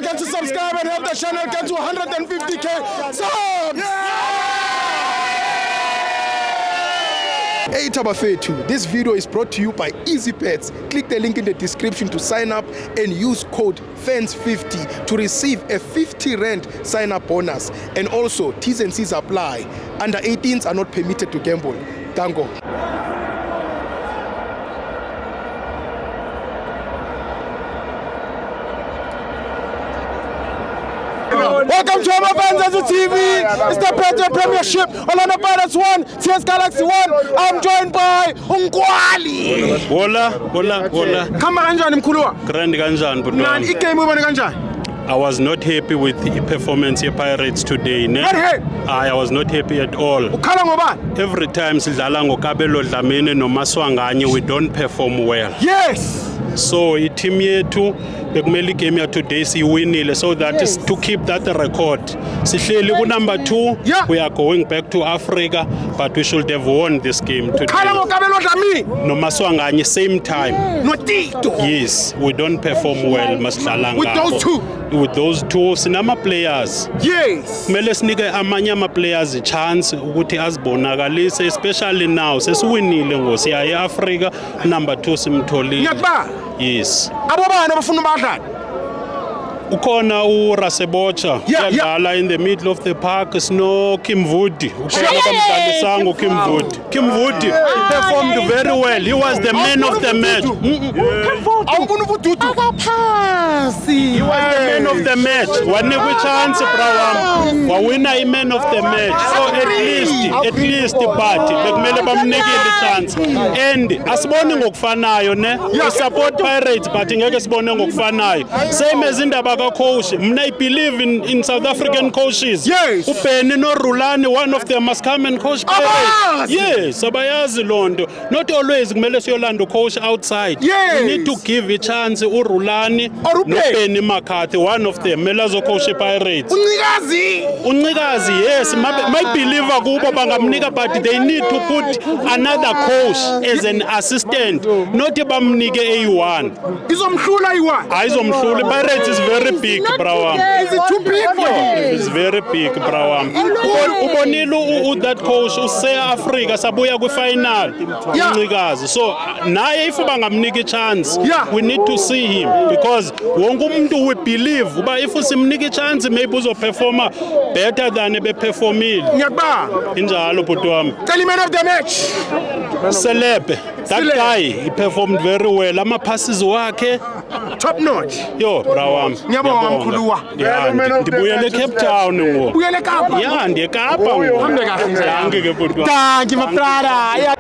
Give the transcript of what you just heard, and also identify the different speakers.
Speaker 1: forget to subscribe and help the channel get to 150k subs. Hey Tabafetu, this video is brought to you by EasyPets. Click the link in the description to sign up and use code FANS50 to receive a 50 Rand sign up bonus. And also, T's and C's apply. Under 18s are not permitted to gamble. Tango. Welcome to our fans as a TV. It's the Petro Premiership. Orlando Pirates 1, CS Galaxy 1. I'm joined by Ungwali.
Speaker 2: Hola.
Speaker 1: Kama kanjani mkhuluwa?
Speaker 2: Grand kanjani bro?
Speaker 1: Nani igame ubona kanjani?
Speaker 2: I was not happy with the performance of Pirates today.
Speaker 1: Not happy?
Speaker 2: I was not happy at all.
Speaker 1: Ukhala ngobani?
Speaker 2: Every time sidlala ngoKabelo Dlamini noMaswanganye, we don't perform well.
Speaker 1: Yes.
Speaker 2: So team yethu bekumele game today siwinile, so that is to keep that record. Sihleli ku number 2.
Speaker 1: Yeah.
Speaker 2: We are going back to Africa, but we should have won this game today.
Speaker 1: Ukhala ngoKabelo Dlamini
Speaker 2: noMaswanganye same time.
Speaker 1: no Tito.
Speaker 2: Yes, we don't perform well masidlala
Speaker 1: With those two.
Speaker 2: With those two sinama players.
Speaker 1: Yes.
Speaker 2: Kumele sinike amanye ama players a chance ukuthi azibonakalise, especially now sesiwinile ngosiya eAfrica, number 2 simtholile.
Speaker 1: Ngiyakubala.
Speaker 2: Yes.
Speaker 1: Abo bani abafuna badlala?
Speaker 2: Ukhona uRasebocha uyadlala in the middle of the park, sino Kimvudi. Ukhona bamdlalisango Kimvudi. Kimvudi he performed very well. He was the man of the match.
Speaker 1: Awubona ubududu. Akaphasi.
Speaker 2: He was the man of the match. Wanikwe chance brawam. Wawina I-man of the match. So at least but bekumele bamnikele chance. And asiboni ngokufanayo ne. We support Pirates but ngeke sibone ngokufanayo. Same as indaba coach. I believe in South African coaches.
Speaker 1: Yes.
Speaker 2: Upeni no Rulani, one of them must come and coach Pirates. Yes, abayazi londo. Not always kumele siyolanda coach outside.
Speaker 1: Yes.
Speaker 2: We need to give a chance uRulani noPeni Makhathi, one of them melazo coach Pirates. Uncikazi yes, my believer kubo bangamnika, but they need to put another coach as an assistant. Not bamnike A1.
Speaker 1: Izomhlula I1.
Speaker 2: Ayizomhlula. Pirates is very big, Brawam.
Speaker 1: Is it too big for him?
Speaker 2: It's very big, Brawam. Ubonile that coach use Africa sabuya ku final. Uncikazi. So naye if bangamnika chance, we need to see him because wonke umuntu we believe uba if usimnika chance maybe uzoperforma better than ebeperformile.
Speaker 1: Ngiyakubala.
Speaker 2: Injalo bhuti wami.
Speaker 1: Tell him man of the match.
Speaker 2: Celeb. That guy, he performed very well. Ama passes wakhe
Speaker 1: top notch.
Speaker 2: Yo, brawam.
Speaker 1: Ngiyabonga mkhuluwa.
Speaker 2: Yeah, ndibuyele Cape Town
Speaker 1: Uyele Kapa.
Speaker 2: Yeah, ndiye Kapa.
Speaker 1: Hambe kahle.
Speaker 2: Danke ke bhuti wami.
Speaker 1: Thank you my brother.